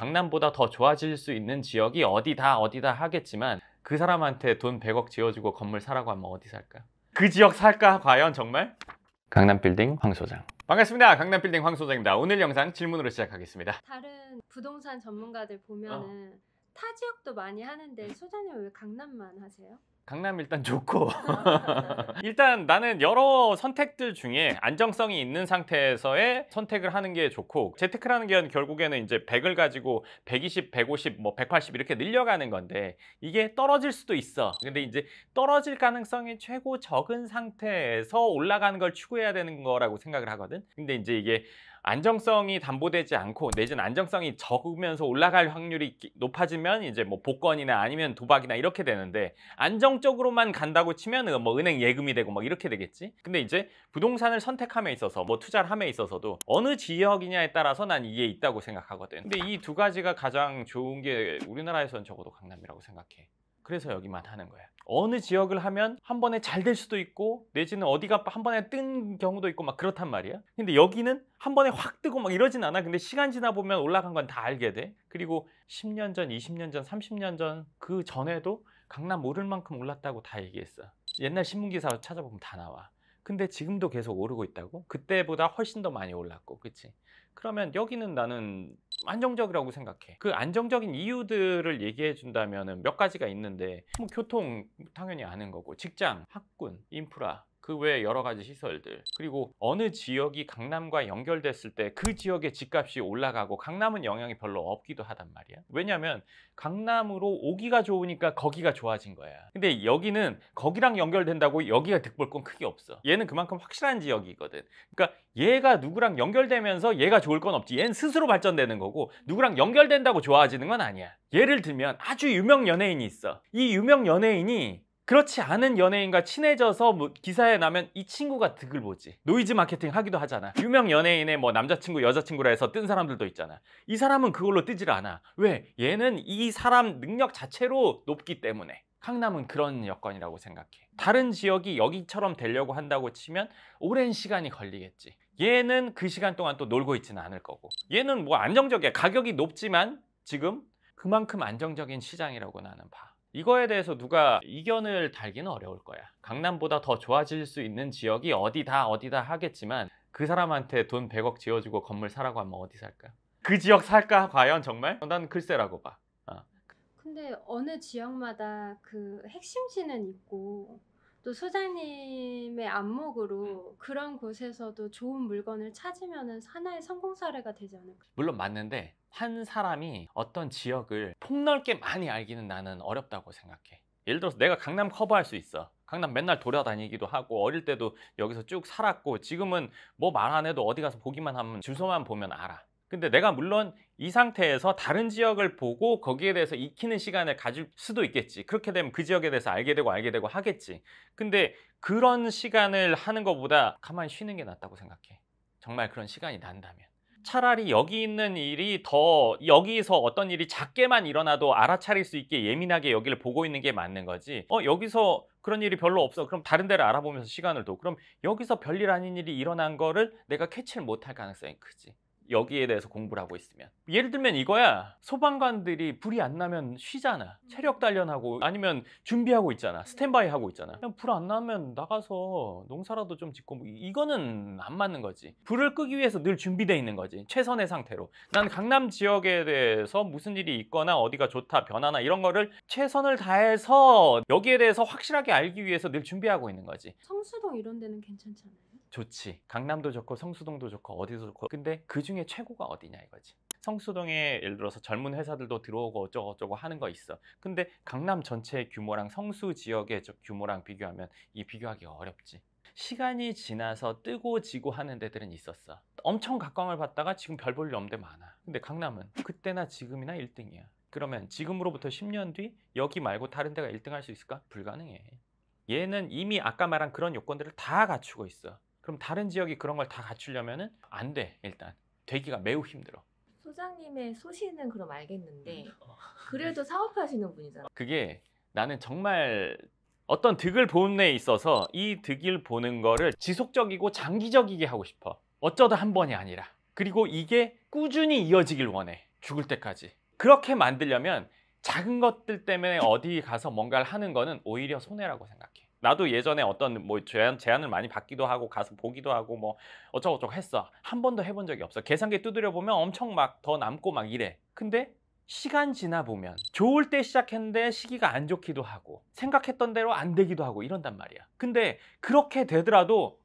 강남보다 더 좋아질 수 있는 지역이 어디다 하겠지만 그 사람한테 돈 100억 지어주고 건물 사라고 하면 어디 살까? 그 지역 살까 과연 정말? 강남빌딩 황 소장. 반갑습니다. 강남빌딩 황 소장입니다. 오늘 영상 질문으로 시작하겠습니다. 다른 부동산 전문가들 보면은 타 지역도 많이 하는데 소장님 왜 강남만 하세요? 강남 일단 좋고 일단 나는 여러 선택들 중에 안정성이 있는 상태에서의 선택을 하는 게 좋고, 재테크라는 게 결국에는 이제 100을 가지고 120, 150, 뭐 180 이렇게 늘려가는 건데 이게 떨어질 수도 있어. 근데 이제 떨어질 가능성이 최고 적은 상태에서 올라가는 걸 추구해야 되는 거라고 생각을 하거든. 근데 이제 이게 안정성이 담보되지 않고 내지는 안정성이 적으면서 올라갈 확률이 높아지면 이제 뭐 복권이나 아니면 도박이나 이렇게 되는데, 안정적으로만 간다고 치면 뭐 은행 예금이 되고 막 이렇게 되겠지. 근데 이제 부동산을 선택함에 있어서 뭐 투자를 함에 있어서도 어느 지역이냐에 따라서 난 이게 있다고 생각하거든. 근데 이 두 가지가 가장 좋은 게 우리나라에서는 적어도 강남이라고 생각해. 그래서 여기만 하는 거야. 어느 지역을 하면 한 번에 잘 될 수도 있고 내지는 어디가 한 번에 뜬 경우도 있고 막 그렇단 말이야. 근데 여기는 한 번에 확 뜨고 막 이러진 않아. 근데 시간 지나 보면 올라간 건 다 알게 돼. 그리고 10년 전, 20년 전, 30년 전 그 전에도 강남 오를 만큼 올랐다고 다 얘기했어. 옛날 신문기사 찾아보면 다 나와. 근데 지금도 계속 오르고 있다고? 그때보다 훨씬 더 많이 올랐고, 그치? 그러면 여기는 나는 안정적이라고 생각해. 그 안정적인 이유들을 얘기해 준다면 몇 가지가 있는데, 뭐 교통 당연히 아는 거고, 직장, 학군, 인프라, 그 외에 여러 가지 시설들, 그리고 어느 지역이 강남과 연결됐을 때 그 지역의 집값이 올라가고 강남은 영향이 별로 없기도 하단 말이야. 왜냐면 강남으로 오기가 좋으니까 거기가 좋아진 거야. 근데 여기는 거기랑 연결된다고 여기가 득볼 건 크게 없어. 얘는 그만큼 확실한 지역이거든. 그러니까 얘가 누구랑 연결되면서 얘가 좋을 건 없지. 얘는 스스로 발전되는 거고 누구랑 연결된다고 좋아지는 건 아니야. 예를 들면 아주 유명 연예인이 있어. 이 유명 연예인이 그렇지 않은 연예인과 친해져서 뭐 기사에 나면 이 친구가 득을 보지. 노이즈 마케팅 하기도 하잖아. 유명 연예인의 뭐 남자친구 여자친구라 해서 뜬 사람들도 있잖아. 이 사람은 그걸로 뜨질 않아. 왜? 얘는 이 사람 능력 자체로 높기 때문에. 강남은 그런 여건이라고 생각해. 다른 지역이 여기처럼 되려고 한다고 치면 오랜 시간이 걸리겠지. 얘는 그 시간 동안 또 놀고 있지는 않을 거고, 얘는 뭐 안정적이야. 가격이 높지만 지금 그만큼 안정적인 시장이라고 나는 봐. 이거에 대해서 누가 이견을 달기는 어려울 거야. 강남보다 더 좋아질 수 있는 지역이 어디다 하겠지만 그 사람한테 돈 100억 지어주고 건물 사라고 하면 어디 살까? 그 지역 살까 과연 정말? 난 글쎄라고 봐. 근데 어느 지역마다 그 핵심지는 있고 또 소장님의 안목으로 그런 곳에서도 좋은 물건을 찾으면 하나의 성공 사례가 되지 않을까? 물론 맞는데 한 사람이 어떤 지역을 폭넓게 많이 알기는 나는 어렵다고 생각해. 예를 들어서 내가 강남 커버할 수 있어. 강남 맨날 돌아다니기도 하고 어릴 때도 여기서 쭉 살았고 지금은 뭐 말 안 해도 어디 가서 보기만 하면 주소만 보면 알아. 근데 내가 물론 이 상태에서 다른 지역을 보고 거기에 대해서 익히는 시간을 가질 수도 있겠지. 그렇게 되면 그 지역에 대해서 알게 되고 하겠지. 근데 그런 시간을 하는 것보다 가만히 쉬는 게 낫다고 생각해. 정말 그런 시간이 난다면. 차라리 여기 있는 일이 더 여기서 어떤 일이 작게만 일어나도 알아차릴 수 있게 예민하게 여기를 보고 있는 게 맞는 거지. 여기서 그런 일이 별로 없어. 그럼 다른 데를 알아보면서 시간을 둬. 그럼 여기서 별일 아닌 일이 일어난 거를 내가 캐치를 못할 가능성이 크지. 여기에 대해서 공부를 하고 있으면. 예를 들면 이거야. 소방관들이 불이 안 나면 쉬잖아. 체력 단련하고 아니면 준비하고 있잖아. 스탠바이 하고 있잖아. 그냥 불 안 나면 나가서 농사라도 좀 짓고 뭐 이거는 안 맞는 거지. 불을 끄기 위해서 늘 준비되어 있는 거지. 최선의 상태로. 난 강남 지역에 대해서 무슨 일이 있거나 어디가 좋다, 변화나 이런 거를 최선을 다해서 여기에 대해서 확실하게 알기 위해서 늘 준비하고 있는 거지. 성수동 이런 데는 괜찮지 않아요? 좋지. 강남도 좋고 성수동도 좋고 어디도 좋고. 근데 그 중에 최고가 어디냐 이거지. 성수동에 예를 들어서 젊은 회사들도 들어오고 어쩌고 하는 거 있어. 근데 강남 전체의 규모랑 성수 지역의 규모랑 비교하면 이 비교하기가 어렵지. 시간이 지나서 뜨고 지고 하는 데들은 있었어. 엄청 각광을 받다가 지금 별 볼 일 없는 데 많아. 근데 강남은 그때나 지금이나 1등이야. 그러면 지금으로부터 10년 뒤 여기 말고 다른 데가 1등 할 수 있을까? 불가능해. 얘는 이미 아까 말한 그런 요건들을 다 갖추고 있어. 그럼 다른 지역이 그런 걸 다 갖추려면은 안 돼. 일단 되기가 매우 힘들어. 소장님의 소신은 그럼 알겠는데 그래도 사업하시는 분이잖아. 그게 나는 정말 어떤 득을 보는 데 있어서 이 득을 보는 거를 지속적이고 장기적이게 하고 싶어. 어쩌다 한 번이 아니라. 그리고 이게 꾸준히 이어지길 원해. 죽을 때까지. 그렇게 만들려면 작은 것들 때문에 어디 가서 뭔가를 하는 거는 오히려 손해라고 생각해. 나도 예전에 어떤 뭐 제안을 많이 받기도 하고 가서 보기도 하고 뭐 어쩌고저쩌고 했어. 한 번도 해본 적이 없어. 계산기 두드려 보면 엄청 막 더 남고 막 이래. 근데 시간 지나 보면 좋을 때 시작했는데 시기가 안 좋기도 하고 생각했던 대로 안 되기도 하고 이런단 말이야. 근데 그렇게 되더라도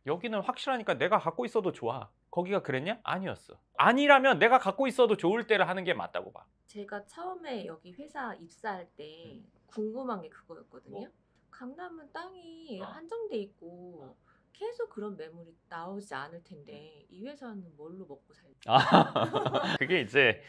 여기는 확실하니까 내가 갖고 있어도 좋아. 거기가 그랬냐? 아니었어. 아니라면 내가 갖고 있어도 좋을 때를 하는 게 맞다고 봐. 제가 처음에 여기 회사 입사할 때 궁금한 게 그거였거든요. 뭐? 강남은 땅이 한정돼 있고 계속 그런 매물이 나오지 않을 텐데 이 회사는 뭘로 먹고 살지? 그게 이제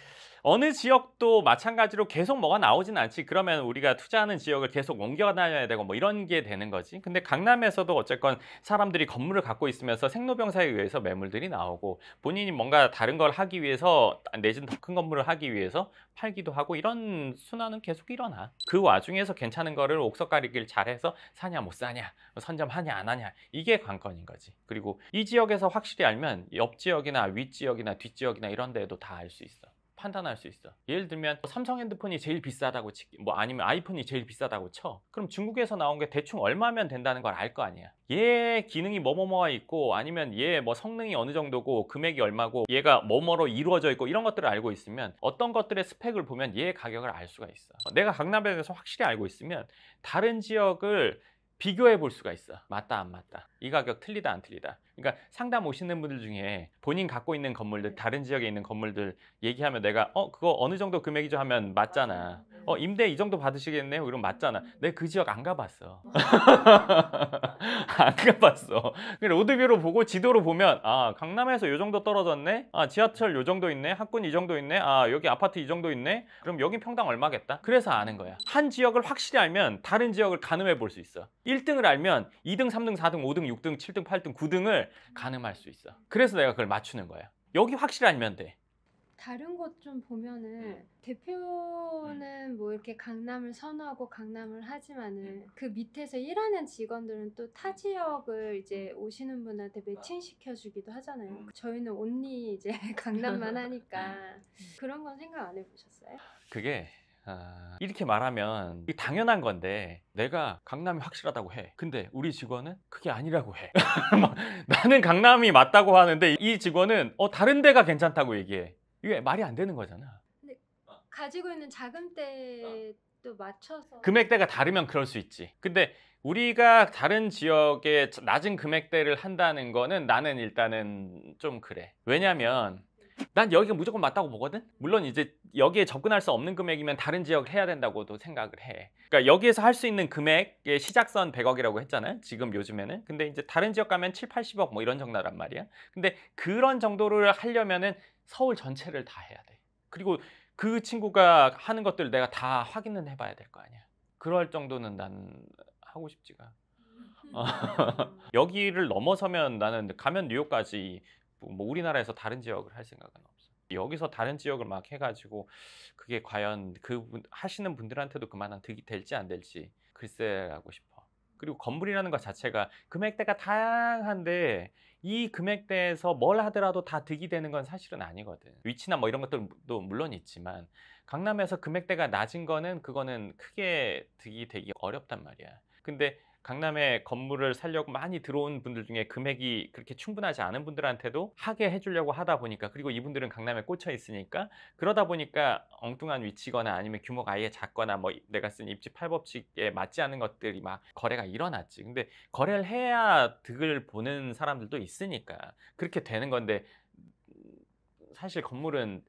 어느 지역도 마찬가지로 계속 뭐가 나오진 않지. 그러면 우리가 투자하는 지역을 계속 옮겨 다녀야 되고 뭐 이런 게 되는 거지. 근데 강남에서도 어쨌건 사람들이 건물을 갖고 있으면서 생로병사에 의해서 매물들이 나오고 본인이 뭔가 다른 걸 하기 위해서 내지는 더 큰 건물을 하기 위해서 팔기도 하고 이런 순환은 계속 일어나. 그 와중에서 괜찮은 거를 옥석 가리기를 잘해서 사냐 못 사냐, 선점하냐 안 하냐 이게 관건인 거지. 그리고 이 지역에서 확실히 알면 옆 지역이나 윗 지역이나 뒷 지역이나 이런 데에도 다 알 수 있어. 판단할 수 있어. 예를 들면 삼성 핸드폰이 제일 비싸다고 뭐 아니면 아이폰이 제일 비싸다고 쳐. 그럼 중국에서 나온 게 대충 얼마면 된다는 걸 알 거 아니야. 얘 기능이 뭐뭐뭐가 있고 아니면 얘 뭐 성능이 어느 정도고 금액이 얼마고 얘가 뭐뭐로 이루어져 있고 이런 것들을 알고 있으면 어떤 것들의 스펙을 보면 얘 가격을 알 수가 있어. 내가 강남에 대해서 확실히 알고 있으면 다른 지역을 비교해 볼 수가 있어. 맞다 안 맞다. 이 가격 틀리다 안 틀리다. 그러니까 상담 오시는 분들 중에 본인 갖고 있는 건물들, 다른 지역에 있는 건물들 얘기하면 내가 그거 어느 정도 금액이죠 하면 맞잖아. 임대 이 정도 받으시겠네요? 그럼 맞잖아. 내가 그 지역 안 가봤어. 안 가봤어. 로드뷰로 보고 지도로 보면 강남에서 요 정도 떨어졌네. 지하철 요 정도 있네. 학군 이 정도 있네. 여기 아파트 이 정도 있네. 그럼 여긴 평당 얼마겠다. 그래서 아는 거야. 한 지역을 확실히 알면 다른 지역을 가늠해 볼 수 있어. 1등을 알면 2등, 3등, 4등, 5등, 6등, 7등, 8등, 9등을 가늠할 수 있어. 그래서 내가 그걸 맞추는 거야. 여기 확실히 알면 돼. 다른 곳 좀 보면은 대표는 뭐 이렇게 강남을 선호하고 강남을 하지만은 그 밑에서 일하는 직원들은 또 타 지역을 이제 오시는 분한테 매칭시켜 주기도 하잖아요. 저희는 온리 이제 강남만 하니까 그런 건 생각 안 해보셨어요? 그게 이렇게 말하면 당연한 건데 내가 강남이 확실하다고 해. 근데 우리 직원은 그게 아니라고 해. 나는 강남이 맞다고 하는데 이 직원은 다른 데가 괜찮다고 얘기해. 이게 말이 안 되는 거잖아. 근데 가지고 있는 자금대도 맞춰서 금액대가 다르면 그럴 수 있지. 근데 우리가 다른 지역에 낮은 금액대를 한다는 거는 나는 일단은 좀 그래. 왜냐면 난 여기가 무조건 맞다고 보거든. 물론 이제 여기에 접근할 수 없는 금액이면 다른 지역 해야 된다고도 생각을 해. 그러니까 여기에서 할 수 있는 금액의 시작선 100억이라고 했잖아요. 지금 요즘에는. 근데 이제 다른 지역 가면 7, 80억 뭐 이런 정도란 말이야. 근데 그런 정도를 하려면은 서울 전체를 다 해야 돼. 그리고 그 친구가 하는 것들 내가 다 확인은 해봐야 될 거 아니야. 그럴 정도는 난 하고 싶지가. 여기를 넘어서면 나는 가면 뉴욕까지 뭐 우리나라에서 다른 지역을 할 생각은 없어. 여기서 다른 지역을 막 해가지고 그게 과연 그 하시는 분들한테도 그만한 득이 될지 안 될지 글쎄 하고 싶어. 그리고 건물이라는 것 자체가 금액대가 다양한데 이 금액대에서 뭘 하더라도 다 득이 되는 건 사실은 아니거든. 위치나 뭐 이런 것들도 물론 있지만 강남에서 금액대가 낮은 거는 그거는 크게 득이 되기 어렵단 말이야. 근데 강남에 건물을 살려고 많이 들어온 분들 중에 금액이 그렇게 충분하지 않은 분들한테도 하게 해주려고 하다 보니까, 그리고 이분들은 강남에 꽂혀 있으니까, 그러다 보니까 엉뚱한 위치거나 아니면 규모가 아예 작거나 뭐 내가 쓴 입지 8법칙에 맞지 않는 것들이 막 거래가 일어났지. 근데 거래를 해야 득을 보는 사람들도 있으니까 그렇게 되는 건데, 사실 건물은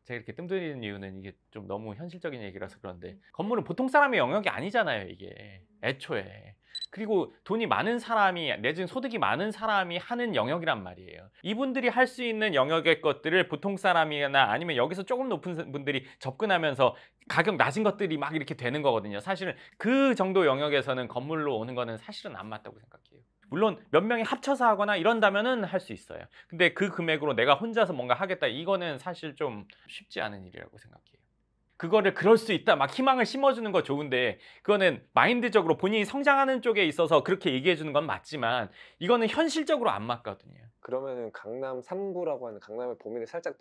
제가 이렇게 뜸들이는 이유는 이게 좀 너무 현실적인 얘기라서 그런데, 건물은 보통 사람의 영역이 아니잖아요, 이게 애초에. 그리고 돈이 많은 사람이 내지는 소득이 많은 사람이 하는 영역이란 말이에요. 이분들이 할 수 있는 영역의 것들을 보통 사람이나 아니면 여기서 조금 높은 분들이 접근하면서 가격 낮은 것들이 막 이렇게 되는 거거든요. 사실은 그 정도 영역에서는 건물로 오는 거는 사실은 안 맞다고 생각해요. 물론 몇 명이 합쳐서 하거나 이런다면은 할 수 있어요. 근데 그 금액으로 내가 혼자서 뭔가 하겠다, 이거는 사실 좀 쉽지 않은 일이라고 생각해요. 그거를 그럴 수 있다 막 희망을 심어주는 거 좋은데 그거는 마인드적으로 본인이 성장하는 쪽에 있어서 그렇게 얘기해 주는 건 맞지만 이거는 현실적으로 안 맞거든요. 그러면은 강남 3구라고 하는 강남의 범위를 살짝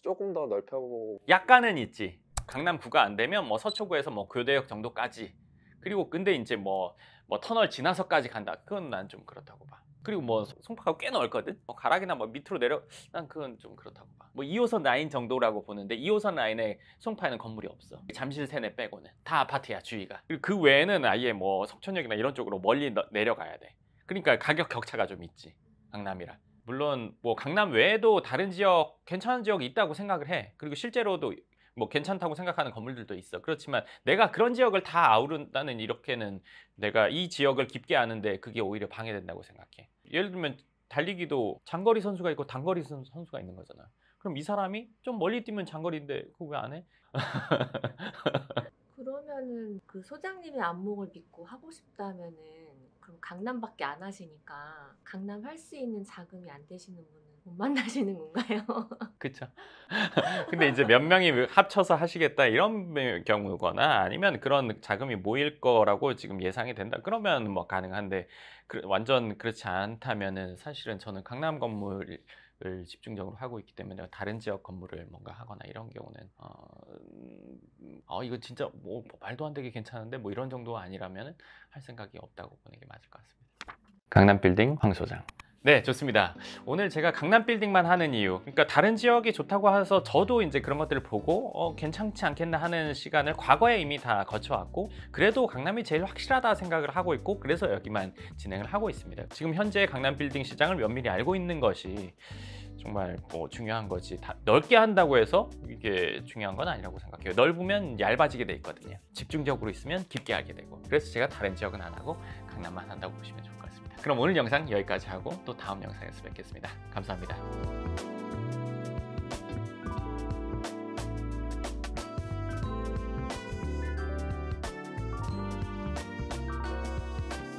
조금 더 넓혀보고. 약간은 있지. 강남 9가 안 되면 뭐 서초구에서 뭐 교대역 정도까지. 그리고 근데 이제 뭐 터널 지나서까지 간다. 그건 난 좀 그렇다고 봐. 그리고 뭐 송파가 꽤 넓거든. 뭐 가락이나 뭐 밑으로 난 그건 좀 그렇다고 봐. 뭐 2호선 라인 정도라고 보는데 2호선 라인에 송파에는 건물이 없어. 잠실 세내 빼고는 다 아파트야 주위가. 그리고 그 외에는 아예 뭐 석촌역이나 이런 쪽으로 멀리 내려가야 돼. 그러니까 가격 격차가 좀 있지. 강남이라. 물론 뭐 강남 외에도 다른 지역 괜찮은 지역이 있다고 생각을 해. 그리고 실제로도 뭐 괜찮다고 생각하는 건물들도 있어. 그렇지만 내가 그런 지역을 다 아우른다는 이렇게는 내가 이 지역을 깊게 아는데 그게 오히려 방해된다고 생각해. 예를 들면 달리기도 장거리 선수가 있고 단거리 선수가 있는 거잖아. 그럼 이 사람이 좀 멀리 뛰면 장거리인데 그거 왜 안 해? 그러면은 그 소장님의 안목을 믿고 하고 싶다면은 그럼 강남밖에 안 하시니까 강남 할 수 있는 자금이 안 되시는 분은 못 만나시는 건가요? 그쵸. 근데 이제 몇 명이 합쳐서 하시겠다 이런 경우거나 아니면 그런 자금이 모일 거라고 지금 예상이 된다. 그러면 뭐 가능한데 완전 그렇지 않다면은 사실은 저는 강남 건물을 집중적으로 하고 있기 때문에 다른 지역 건물을 뭔가 하거나 이런 경우는 이거 진짜 뭐 말도 안 되게 괜찮은데 뭐 이런 정도가 아니라면 할 생각이 없다고 보는 게 맞을 것 같습니다. 강남 빌딩 황 소장. 네, 좋습니다. 오늘 제가 강남 빌딩만 하는 이유, 그러니까 다른 지역이 좋다고 해서 저도 이제 그런 것들을 보고 괜찮지 않겠나 하는 시간을 과거에 이미 다 거쳐왔고 그래도 강남이 제일 확실하다 생각을 하고 있고 그래서 여기만 진행을 하고 있습니다. 지금 현재 강남 빌딩 시장을 면밀히 알고 있는 것이 정말 뭐 중요한 거지. 다 넓게 한다고 해서 이게 중요한 건 아니라고 생각해요. 넓으면 얇아지게 돼 있거든요. 집중적으로 있으면 깊게 알게 되고 그래서 제가 다른 지역은 안 하고 강남만 한다고 보시면 좋을 것 같습니다. 그럼 오늘 영상 여기까지 하고 또 다음 영상에서 뵙겠습니다. 감사합니다.